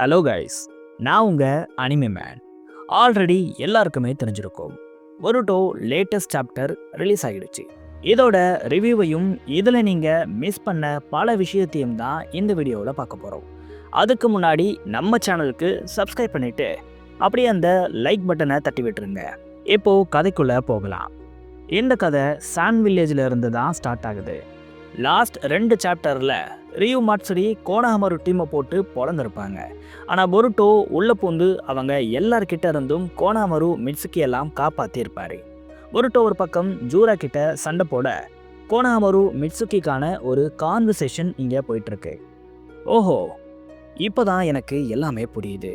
Hello guys, நான் உங்கள் anime man. Already எல்லாருக்குமே தெரிஞ்சிருக்கும், பொருட்டோ லேட்டஸ்ட் சாப்டர் ரிலீஸ் ஆகிடுச்சு. இதோட ரிவ்யூவையும் இதில் நீங்கள் மிஸ் பண்ண பல விஷயத்தையும் தான் இந்த வீடியோவில் பார்க்க போகிறோம். அதுக்கு முன்னாடி நம்ம சேனலுக்கு சப்ஸ்கிரைப் பண்ணிவிட்டு அப்படியே அந்த லைக் பட்டனை தட்டி விட்டுருங்க. இப்போது கதைக்குள்ளே போகலாம். இந்த கதை சான் வில்லேஜில் இருந்து தான் ஸ்டார்ட் ஆகுது. லாஸ்ட் 2 சாப்டரில் ரியூ மாட்சுரி கோனஹாமரு டீமை போட்டு பொழந்திருப்பாங்க. ஆனால் பொருட்டோ உள்ள பூந்து அவங்க எல்லார்கிட்ட இருந்தும் கோனஹாமரு மிட்சுக்கி எல்லாம் காப்பாற்றிருப்பாரு. பொருட்டோ ஒரு பக்கம் ஜூரா கிட்ட சண்டை போட, கோனஹாமரு மிட்சுக்கிக்கான ஒரு கான்வர்சேஷன் இங்கே போயிட்டுருக்கு. ஓஹோ, இப்போதான் எனக்கு எல்லாமே புரியுது.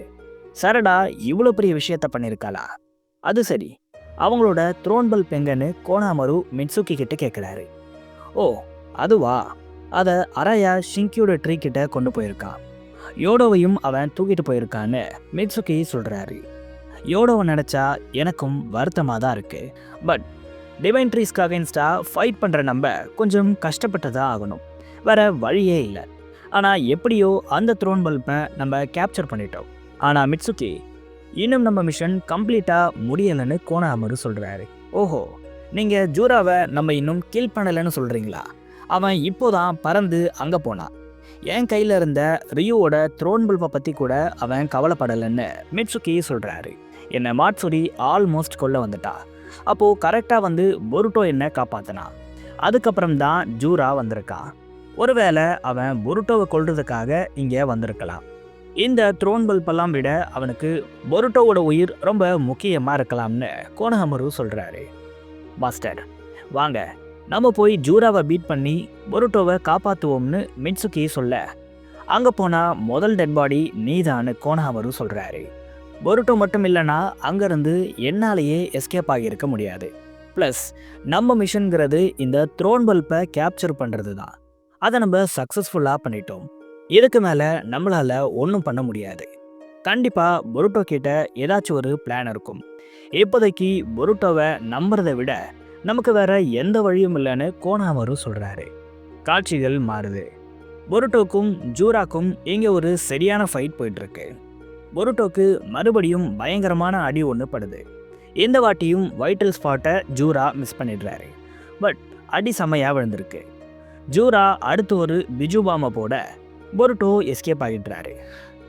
சரடா இவ்வளோ பெரிய விஷயத்த பண்ணியிருக்காளா? அது சரி, அவங்களோட த்ரோன் பல்ப் எங்கன்னு கோனஹாமரு மிட்சுக்கி கிட்ட கேட்குறாரு. ஓ அதுவா, அதை அரையா ஷிங்கியோட ட்ரீ கிட்ட கொண்டு போயிருக்கான். யோடோவையும் அவன் தூக்கிட்டு போயிருக்கான்னு மிட்சுகி சொல்கிறாரு. யோடோவை நினச்சா எனக்கும் வருத்தமாக தான் இருக்குது. பட் டிவைன் ட்ரீஸ்க்கு அகைன்ஸ்டா ஃபைட் பண்ணுற நம்ம கொஞ்சம் கஷ்டப்பட்டதாக ஆகணும், வேற வழியே இல்லை. ஆனால் எப்படியோ அந்த த்ரோன் பல்பை நம்ம கேப்சர் பண்ணிட்டோம். ஆனால் மிட்சுகி, இன்னும் நம்ம மிஷன் கம்ப்ளீட்டாக முடியலைன்னு கோனஹாமரு சொல்கிறாரு. ஓஹோ, நீங்கள் ஜூராவை நம்ம இன்னும் கில் பண்ணலைன்னு சொல்கிறீங்களா? அவன் இப்போதான் பறந்து அங்கே போனான். என் கையில் இருந்த ரியூவோட த்ரோன் பல்பை பற்றி கூட அவன் கவலைப்படலைன்னு மிட்சுகி சொல்கிறாரு. என்னை மாட்சுரி ஆல்மோஸ்ட் கொல்ல வந்துட்டா. அப்போது கரெக்டாக வந்து பொருட்டோ என்னை காப்பாற்றினான். அதுக்கப்புறம் தான் ஜூரா வந்திருக்கான். ஒருவேளை அவன் பொருட்டோவை கொல்றதுக்காக இங்கே வந்திருக்கலாம். இந்த த்ரோன் பல்பெல்லாம் விட அவனுக்கு பொருட்டோவோட உயிர் ரொம்ப முக்கியமாக இருக்கலாம்னு கோனஹாமரு சொல்கிறாரு. மாஸ்டர், வாங்க நம்ம போய் ஜூராவை பீட் பண்ணி பொருட்டோவை காப்பாற்றுவோம்னு மிட்சுகி சொல்ல, அங்கே போனால் முதல் டெட் பாடி நீதான்னு கோனஹாமரு சொல்கிறாரு. பொருட்டோ மட்டும் இல்லைன்னா அங்கேருந்து என்னாலேயே எஸ்கேப் ஆகியிருக்க முடியாது. ப்ளஸ் நம்ம மிஷன்கிறது இந்த த்ரோன் பல்பை கேப்சர் பண்ணுறது தான். அதை நம்ம சக்ஸஸ்ஃபுல்லாக பண்ணிட்டோம். இதுக்கு மேலே நம்மளால் ஒன்றும் பண்ண முடியாது. கண்டிப்பாக பொருட்டோ கிட்ட ஏதாச்சும் ஒரு பிளான் இருக்கும். இப்போதைக்கு பொருட்டோவை நம்புறதை விட நமக்கு வேற எந்த வழியும் இல்லைன்னு கோனஹாமரு சொல்கிறாரு. காட்சிகள் மாறுது. பொருட்டோக்கும் ஜூராக்கும் இங்கே ஒரு சரியான ஃபைட் போயிட்டுருக்கு. பொருட்டோக்கு மறுபடியும் பயங்கரமான அடி ஒன்று படுது. இந்த வாட்டியும் வைட்டல் ஸ்பாட்டை ஜூரா மிஸ் பண்ணிடுறாரு. பட் அடி செம்மையாக விழுந்திருக்கு. ஜூரா அடுத்து ஒரு பிஜு பாமை போட பொருட்டோ எஸ்கேப் ஆகிடுறாரு.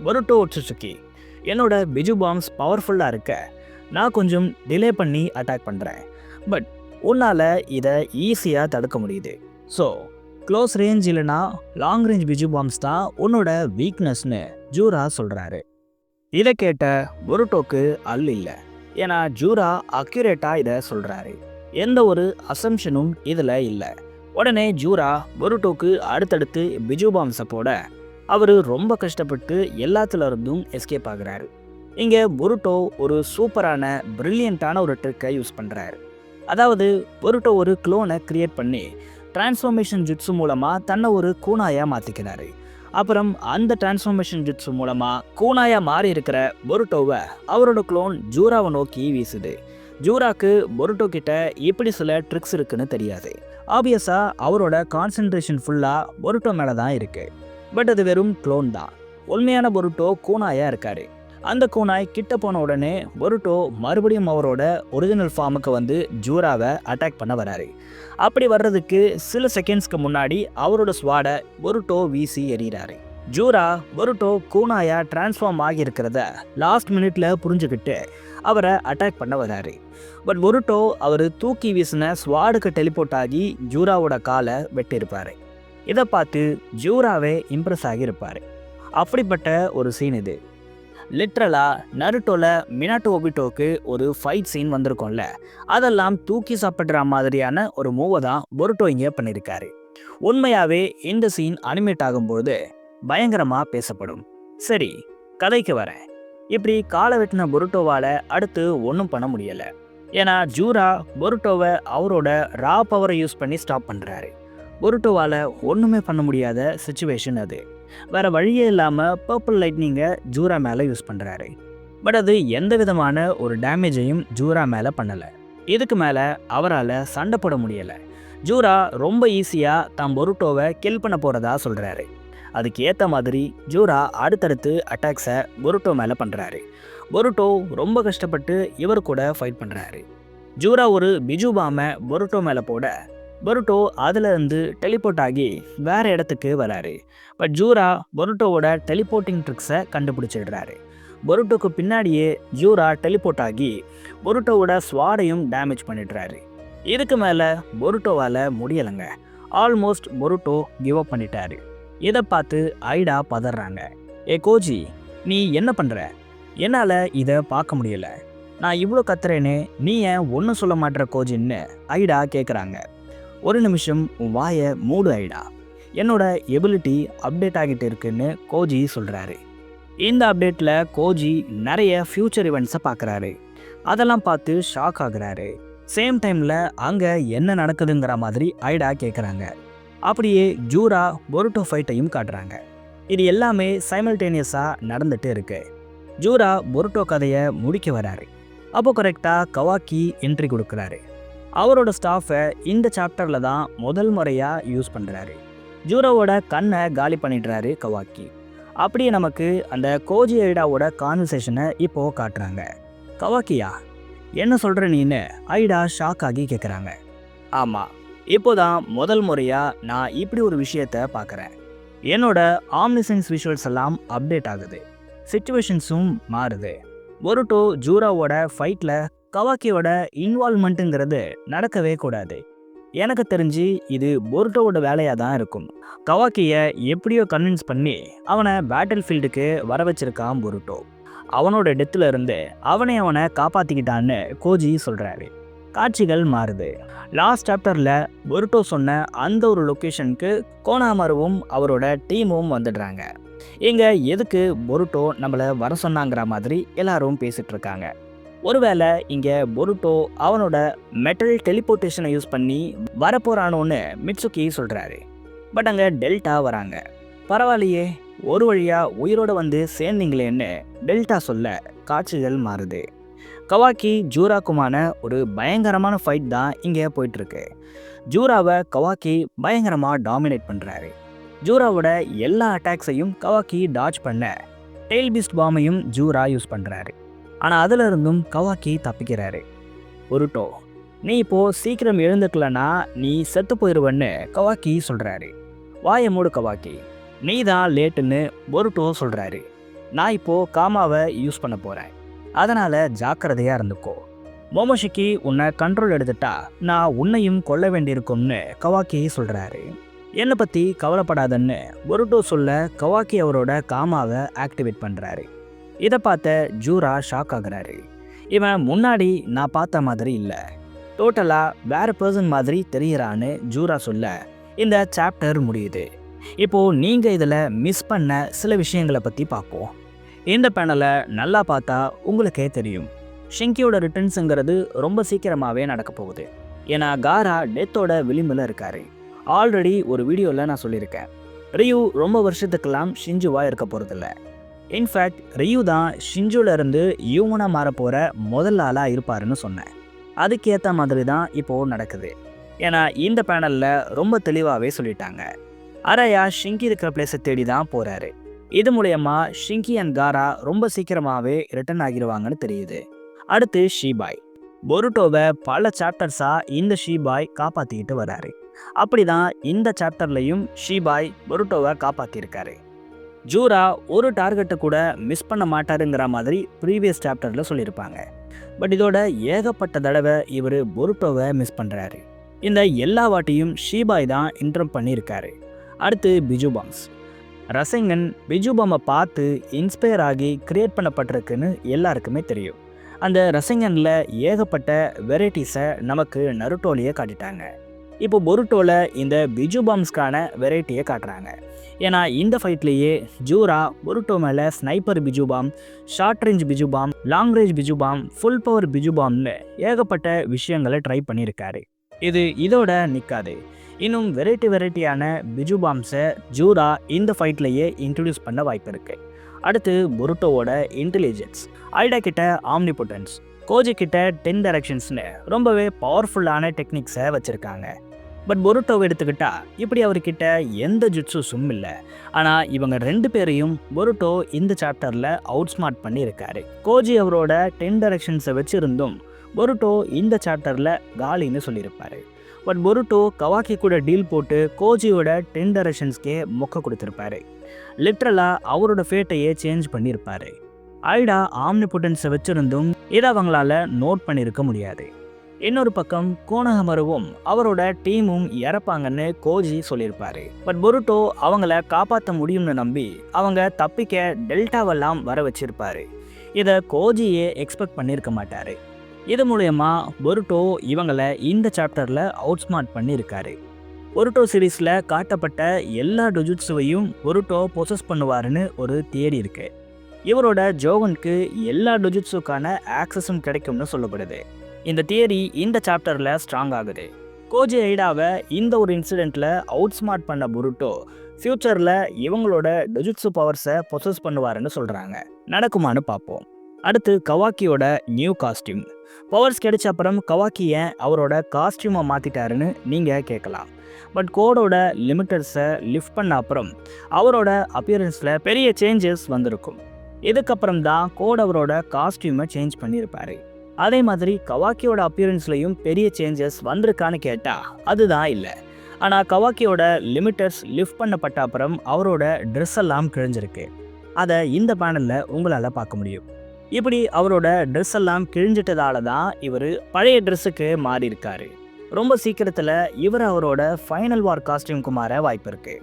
பொருட்டோ ஒட்சுசுகி, என்னோட பிஜு பாம்ஸ் பவர்ஃபுல்லாக இருக்க நான் கொஞ்சம் டிலே பண்ணி அட்டாக் பண்ணுறேன். பட் உன்னால் இதை ஈஸியாக தடுக்க முடியுது. ஸோ க்ளோஸ் ரேஞ்ச் இல்லைனா லாங் ரேஞ்ச் பிஜு பாம்ஸ் தான் உன்னோட வீக்னஸ்னு ஜூரா சொல்கிறாரு. இதை கேட்ட பொருட்டோக்கு இல்லை. ஏன்னா ஜூரா அக்யூரேட்டாக இதை சொல்கிறாரு. எந்த ஒரு அசம்ஷனும் இதில் இல்லை. உடனே ஜூரா பொருட்டோக்கு அடுத்தடுத்து பிஜு பாம்ஸை போட அவர் ரொம்ப கஷ்டப்பட்டு எல்லாத்துல இருந்தும் எஸ்கேப் ஆகுறாரு. இங்கே பொருட்டோ ஒரு சூப்பரான பிரில்லியண்ட்டான ஒரு ட்ரிக்கை யூஸ் பண்ணுறாரு. அதாவது பொருட்டோ ஒரு க்ளோனை கிரியேட் பண்ணி டிரான்ஸ்ஃபார்மேஷன் ஜுட்ஸு மூலமாக தன்னை ஒரு கூனாயாக மாற்றிக்கிறாரு. அப்புறம் அந்த டிரான்ஸ்ஃபார்மேஷன் ஜுட்ஸு மூலமாக கூனாயாக மாறி இருக்கிற பொருட்டோவை அவரோட க்ளோன் ஜூராவை நோக்கி வீசுது. ஜூராக்கு பொருட்டோ கிட்ட இப்படி சில ட்ரிக்ஸ் இருக்குன்னு தெரியாது. ஆப்வியஸாக அவரோட கான்சென்ட்ரேஷன் ஃபுல்லாக பொருட்டோ மேலே தான் இருக்குது. பட் அது வெறும் க்ளோன் தான். உண்மையான பொருட்டோ கூனாயாக இருக்காரு. அந்த கூனாய் கிட்ட போன உடனே பொருட்டோ மறுபடியும் அவரோட ஒரிஜினல் ஃபார்முக்கு வந்து ஜூராவை அட்டாக் பண்ண வராரு. அப்படி வர்றதுக்கு சில செகண்ட்ஸ்க்கு முன்னாடி அவரோட ஸ்வாடை பொருட்டோ வீசி எறிகிறாரு. ஜூரா பொருட்டோ கூனாயா டிரான்ஸ்ஃபார்ம் ஆகியிருக்கிறத லாஸ்ட் மினிட்ல புரிஞ்சுக்கிட்டு அவரை அட்டாக் பண்ண வராரு. பட் பொருட்டோ அவர் தூக்கி வீசின ஸ்வாடுக்கு டெலிபோர்ட் ஆகி ஜூராவோட காலை வெட்டியிருப்பாரு. இதை பார்த்து ஜூராவே இம்ப்ரெஸ் ஆகியிருப்பார். அப்படிப்பட்ட ஒரு சீன் இது. லிட்ரலாக நருட்டோல மினாட்டோ ஒபிட்டோக்கு ஒரு ஃபைட் சீன் வந்திருக்கோம்ல, அதெல்லாம் தூக்கி சாப்பிட்ற மாதிரியான ஒரு மூவை தான் பொருட்டோ இங்கே பண்ணியிருக்காரு. உண்மையாகவே இந்த சீன் அனிமேட் ஆகும்போது பயங்கரமாக பேசப்படும். சரி, கதைக்கு வரேன். இப்படி காலை வெட்டின பொருட்டோவால் அடுத்து ஒன்றும் பண்ண முடியலை. ஏன்னா ஜூரா பொருட்டோவை அவரோட ரா பவரை யூஸ் பண்ணி ஸ்டாப் பண்ணுறாரு. பொருட்டோவால் ஒன்றுமே பண்ண முடியாத சுச்சுவேஷன் அது. வேறு வழியே இல்லாமல் பர்பிள் லைட்னிங்கை ஜூரா மேலே யூஸ் பண்ணுறாரு. பட் அது எந்த விதமான ஒரு டேமேஜையும் ஜூரா மேலே பண்ணலை. இதுக்கு மேலே அவரால் சண்டை போட முடியலை. ஜூரா ரொம்ப ஈஸியாக தான் பொருட்டோவை கில் பண்ண போகிறதா சொல்கிறாரு. அதுக்கு ஏற்ற மாதிரி ஜூரா அடுத்தடுத்து அட்டாக்ஸை பொருட்டோ மேலே பண்ணுறாரு. பொருட்டோ ரொம்ப கஷ்டப்பட்டு இவர் கூட ஃபைட் பண்ணுறாரு. ஜூரா ஒரு பிஜு பாமை பொருட்டோ மேலே போட பொருட்டோ அதிலிருந்து டெலிபோர்ட் ஆகி வேற இடத்துக்கு வராரு. But ஜூரா பொருட்டோவோட teleporting ட்ரிக்ஸை கண்டுபிடிச்சிடுறாரு. பொருட்டோக்கு பின்னாடியே ஜூரா டெலிபோர்ட் ஆகி பொருட்டோவோட ஸ்வாடையும் டேமேஜ் பண்ணிடுறாரு. இதுக்கு மேலே பொருட்டோவால் முடியலைங்க. ஆல்மோஸ்ட் பொருட்டோ கிவ் அப் பண்ணிட்டாரு. இதை பார்த்து ஐடா பதறாங்க. ஏ கோஜி, நீ என்ன பண்ணுற? என்னால் இதை பார்க்க முடியல. நான் இவ்வளோ கத்துறேனே, நீ ஏன் ஒன்றும் சொல்ல மாட்டேற கோஜின்னு ஐடா கேட்குறாங்க. ஒரு நிமிஷம் உன் வாயை மூடு ஐடா. என்னோட எபிலிட்டி அப்டேட் ஆகிட்டு இருக்குன்னு கோஜி சொல்கிறாரு. இந்த அப்டேட்டில் கோஜி நிறைய ஃப்யூச்சர் இவெண்ட்ஸை பார்க்குறாரு. அதெல்லாம் பார்த்து ஷாக் ஆகுறாரு. சேம் டைமில் அங்கே என்ன நடக்குதுங்கிற மாதிரி ஐடா கேட்குறாங்க. அப்படியே ஜூரா பொருட்டோ ஃபைட்டையும் காட்டுறாங்க. இது எல்லாமே சைமல்டேனியஸாக நடந்துட்டு இருக்கு. ஜூரா பொருட்டோ கதையை முடிக்க வராரு. அப்போ கரெக்டாக கவாக்கி என்ட்ரி கொடுக்குறாரு. அவரோட ஸ்டாஃபை இந்த சாப்டரில் தான் முதல் முறையாக யூஸ் பண்ணுறாரு. ஜூராவோட கண்ணை காலி பண்ணிடுறாரு கவாக்கி. அப்படியே நமக்கு அந்த கோஜி ஐடாவோட கான்வர்சேஷனை இப்போது காட்டுறாங்க. கவாக்கியா, என்ன சொல்கிற நீன்னு ஐடா ஷாக் ஆகி கேட்குறாங்க. ஆமாம், இப்போதான் முதல் முறையாக நான் இப்படி ஒரு விஷயத்தை பார்க்குறேன். என்னோட ஆம்னிசென்ஸ் விஷுவல்ஸ் எல்லாம் அப்டேட் ஆகுது, சிச்சுவேஷன்ஸும் மாறுது. பொருட்டோ ஜூராவோட ஃபைட்டில் கவாக்கியோட இன்வால்வ்மெண்ட்டுங்கிறது நடக்கவே கூடாது. எனக்கு தெரிஞ்சு இது பொருட்டோவோட வேலையாக தான் இருக்கும். கவாக்கியை எப்படியோ கன்வின்ஸ் பண்ணி அவனை பேட்டில் ஃபீல்டுக்கு வர வச்சிருக்கான் பொருட்டோ. அவனோட டெத்தில் இருந்து அவனை காப்பாற்றிக்கிட்டான்னு கோஜி சொல்கிறாரு. காட்சிகள் மாறுது. லாஸ்ட் சாப்டரில் பொருட்டோ சொன்ன அந்த ஒரு லொக்கேஷனுக்கு கோனாமருவும் அவரோட டீமும் வந்துடுறாங்க. இங்கே எதுக்கு பொருட்டோ நம்மளை வர சொன்னாங்கிற மாதிரி எல்லாரும் பேசிகிட்டு இருக்காங்க. ஒருவேளை இங்கே பொருட்டோ அவனோட மெட்டல் டெலிபோர்ட்டேஷனை யூஸ் பண்ணி வரப்போறானோன்னு மிட்சுகி சொல்கிறாரு. பட் அங்கே டெல்டா வராங்க. பரவாயில்லையே, ஒரு வழியாக உயிரோடு வந்து சேர்ந்தீங்களேன்னு டெல்டா சொல்ல காட்சிகள் மாறுது. கவாக்கி ஜூராக்குமான ஒரு பயங்கரமான ஃபைட் தான் இங்கே போயிட்டுருக்கு. ஜூராவை கவாக்கி பயங்கரமாக டாமினேட் பண்ணுறாரு. ஜூராவோட எல்லா அட்டாக்ஸையும் கவாக்கி டாட்ச் பண்ண டெயில் பீஸ்ட் பாமையும் ஜூரா யூஸ் பண்ணுறாரு. ஆனால் அதிலிருந்தும் கவாக்கி தப்பிக்கிறாரு. பொருட்டோ, நீ இப்போது சீக்கிரம் எழுந்துக்கலன்னா நீ செத்து போயிடுவன்னு கவாக்கி சொல்கிறாரு. வாயை மூடு கவாக்கி, நீ தான் லேட்டுன்னு பொருட்டோ சொல்கிறாரு. நான் இப்போது காமாவை யூஸ் பண்ண போகிறேன், அதனால் ஜாக்கிரதையாக இருந்துக்கோ. மோமோஷிக்கி உன்னை கண்ட்ரோல் எடுத்துட்டா நான் உன்னையும் கொல்ல வேண்டியிருக்கும்னு கவாக்கி சொல்கிறாரு. என்னை பற்றி கவலைப்படாதன்னு பொருட்டோ சொல்ல கவாக்கி அவரோட காமாவை ஆக்டிவேட் பண்ணுறாரு. இதை பார்த்த ஜூரா ஷாக் ஆகுறாரு. இவன் முன்னாடி நான் பார்த்த மாதிரி இல்லை, டோட்டலாக வேறு பர்சன் மாதிரி தெரிகிறான்னு ஜூரா சொல்ல இந்த சாப்டர் முடியுது. இப்போது நீங்கள் இதில் மிஸ் பண்ண சில விஷயங்களை பற்றி பார்ப்போம். இந்த பேனலை நல்லா பார்த்தா உங்களுக்கே தெரியும், ஷிங்கியோட ரிட்டர்ன்ஸுங்கிறது ரொம்ப சீக்கிரமாகவே நடக்க போகுது. ஏன்னா காரா டெத்தோட விளிம்பில் இருக்காரு. ஆல்ரெடி ஒரு வீடியோவில் நான் சொல்லியிருக்கேன், ரியூ ரொம்ப வருஷத்துக்கெல்லாம் ஷிஞ்சுவாக இருக்க போகிறதில்ல. இன்ஃபேக்ட் ரியூ தான் ஷிஞ்சுலேருந்து யூமனாக மாற போகிற முதல் ஆளாக இருப்பாருன்னு சொன்னேன். அதுக்கேற்ற மாதிரி தான் இப்போது நடக்குது. ஏன்னா இந்த பேனலில் ரொம்ப தெளிவாகவே சொல்லிட்டாங்க, அரையா ஷிங்கி இருக்கிற பிளேஸை தேடி தான் போகிறாரு. இது மூலயமா ஷிங்கி அண்ட் காரா ரொம்ப சீக்கிரமாகவே ரிட்டர்ன் ஆகிடுவாங்கன்னு தெரியுது. அடுத்து ஷீபாய். பொருட்டோவை பல சாப்டர்ஸாக இந்த ஷீபாய் காப்பாற்றிக்கிட்டு வராரு. அப்படி தான் இந்த சாப்டர்லையும் ஷீபாய் பொருட்டோவை காப்பாற்றிருக்காரு. ஜூரா ஒரு டார்கெட்டை கூட மிஸ் பண்ண மாட்டாருங்கிற மாதிரி ப்ரீவியஸ் சாப்டரில் சொல்லியிருப்பாங்க. பட் இதோட ஏகப்பட்ட தடவை இவர் பொருட்டோவை மிஸ் பண்ணுறாரு. இந்த எல்லா வாட்டியும் ஷீபாய் தான் இன்டர்ம் பண்ணியிருக்காரு. அடுத்து பிஜு பாம்ஸ். ரசங்கன் பிஜு பாமை பார்த்து இன்ஸ்பயர் ஆகி கிரியேட் பண்ணப்பட்டிருக்குன்னு எல்லாருக்குமே தெரியும். அந்த ரசங்கனில் ஏகப்பட்ட வெரைட்டிஸை நமக்கு நருட்டோலையே காட்டிட்டாங்க. இப்போ பொருட்டோவில் இந்த பிஜு பாம்ஸ்க்கான வெரைட்டியை காட்டுறாங்க. ஏன்னா இந்த ஃபைட்லேயே ஜூரா பொருட்டோ மேலே sniper Biju bomb, short range Biju bomb, long range Biju bomb, full power Biju பாம்னு ஏகப்பட்ட விஷயங்களை ட்ரை பண்ணியிருக்காரு. இது இதோட நிற்காது. இன்னும் வெரைட்டியான பிஜு பாம்ஸை ஜூரா இந்த ஃபைட்லேயே இன்ட்ரடியூஸ் பண்ண வாய்ப்பு இருக்குது. அடுத்து பொருட்டோவோட இன்டெலிஜென்ஸ், ஐடா கிட்ட ஆம்னிபொட்டன்ஸ், கோஜி கிட்ட 10 டைரக்ஷன்ஸ்னு ரொம்பவே பவர்ஃபுல்லான டெக்னிக்ஸை வச்சுருக்காங்க. பட் பொருட்டோவை எடுத்துக்கிட்டா இப்படி அவர்கிட்ட எந்த ஜுட்ஸும் இல்லை. ஆனால் இவங்க 2 பேரையும் பொருட்டோ இந்த சாப்டரில் அவுட் ஸ்மார்ட் பண்ணி இருக்காரு. கோஜி அவரோட 10 டைரக்ஷன்ஸை வச்சிருந்தும் பொருட்டோ இந்த சாப்டரில் காலின்னு சொல்லியிருப்பாரு. பட் பொருட்டோ கவாக்கி கூட டீல் போட்டு கோஜியோட 10 டைரக்ஷன்ஸ்க்கே மொக்க கொடுத்துருப்பாரு. லிட்ரலாக அவரோட ஃபேட்டையே சேஞ்ச் பண்ணியிருப்பாரு. ஐடா ஆம்னிபுட்டன்ஸை வச்சிருந்தும் இதை அவங்களால நோட் பண்ணியிருக்க முடியாது. இன்னொரு பக்கம் கோனஹமருவும் அவரோட டீமும் இறப்பாங்கன்னு கோஜி சொல்லியிருப்பாரு. பட் பொருட்டோ அவங்கள காப்பாற்ற முடியும்னு நம்பி அவங்க தப்பிக்க டெல்டாவெல்லாம் வர வச்சிருப்பாரு. இதை கோஜியே எக்ஸ்பெக்ட் பண்ணியிருக்க மாட்டாரு. இது மூலயமா பொருட்டோ இவங்களை இந்த சாப்டரில் அவுட் ஸ்மார்ட் பண்ணியிருக்காரு. பொருட்டோ சீரீஸில் காட்டப்பட்ட எல்லா டொஜுட்ஸுவையும் பொருட்டோ பொசஸ் பண்ணுவாருன்னு ஒரு தியரி இருக்கு. இவரோட ஜோகனுக்கு எல்லா டொஜுட்ஸுக்கான ஆக்சஸும் கிடைக்கும்னு சொல்லப்படுது. இந்த தியரி இந்த சாப்டரில் ஸ்ட்ராங் ஆகுது. கோஜி ஐடாவை இந்த ஒரு இன்சிடெண்ட்டில் அவுட் ஸ்மார்ட் பண்ண பொருட்டோ ஃப்யூச்சரில் இவங்களோட டொஜுட்ஸு பவர்ஸை பொசஸ் பண்ணுவாருன்னு சொல்கிறாங்க. நடக்குமான்னு பார்ப்போம். அடுத்து கவாக்கியோட நியூ காஸ்டியூம். பவர்ஸ் கிடைச்ச அப்புறம் கவாக்கி ஏன் அவரோட காஸ்டியூமை மாற்றிட்டாருன்னு நீங்கள் கேட்கலாம். பட் கோடோட லிமிட்டர்ஸை லிஃப்ட் பண்ண அப்புறம் அவரோட அப்பியரன்ஸில் பெரிய சேஞ்சஸ் வந்திருக்கும். இதுக்கப்புறம் தான் கோட் அவரோட காஸ்டியூமை சேஞ்ச் பண்ணியிருப்பாரு. அதே மாதிரி கவாக்கியோட அப்பியரன்ஸ்லையும் பெரிய சேஞ்சஸ் வந்திருக்கான்னு கேட்டால் அதுதான் இல்லை. ஆனால் கவாக்கியோட லிமிட்டர்ஸ் லிஃப்ட் பண்ணப்பட்ட அப்புறம் அவரோட ட்ரெஸ் எல்லாம் கிழிஞ்சிருக்கு. அதை இந்த பேனலில் உங்களால் பார்க்க முடியும். இப்படி அவரோட ட்ரெஸ் எல்லாம் கிழிஞ்சிட்டதால தான் இவர் பழைய ட்ரெஸ்ஸுக்கு மாறி இருக்காரு. ரொம்ப சீக்கிரத்தில் இவர் அவரோட ஃபைனல் வார் காஸ்டியூம்க்கு மாற வாய்ப்பு இருக்கு.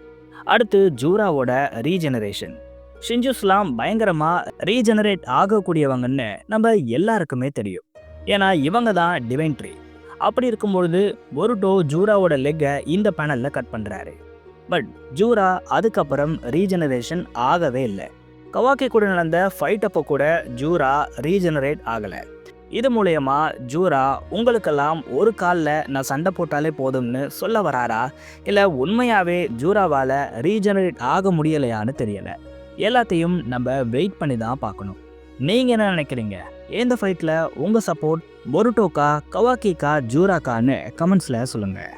அடுத்து ஜூராவோட ரீஜெனரேஷன். ஷிஞ்சுஸ்லாம் பயங்கரமாக ரீஜெனரேட் ஆகக்கூடியவங்கன்னு நம்ம எல்லாருக்குமே தெரியும். ஏன்னா இவங்க தான் டிவைன் ட்ரீ. அப்படி இருக்கும்பொழுது பொருட்டோ ஜூராவோட லெக்கை இந்த பேனலில் கட் பண்ணுறாரு. பட் ஜூரா அதுக்கப்புறம் ரீஜெனரேஷன் ஆகவே இல்லை. கவாக்கி கூட நடந்த ஃபைட் அப்போ கூட ஜூரா ரீஜெனரேட் ஆகலை. இது மூலயமா ஜூரா உங்களுக்கெல்லாம் ஒரு காலில் நான் சண்டை போட்டாலே போதும்னு சொல்ல வராரா, இல்லை உண்மையாகவே ஜூராவால் ரீஜெனரேட் ஆக முடியலையான்னு தெரியலை. எல்லாத்தையும் நம்ம வெயிட் பண்ணி தான் பார்க்கணும். நீங்கள் என்ன நினைக்கிறீங்க? இந்த ஃபைட்டில் உங்கள் சப்போர்ட் பொருட்டோக்கா, கவாக்கிக்கா, ஜூராக்கான்னு கமெண்ட்ஸில் சொல்லுங்கள்.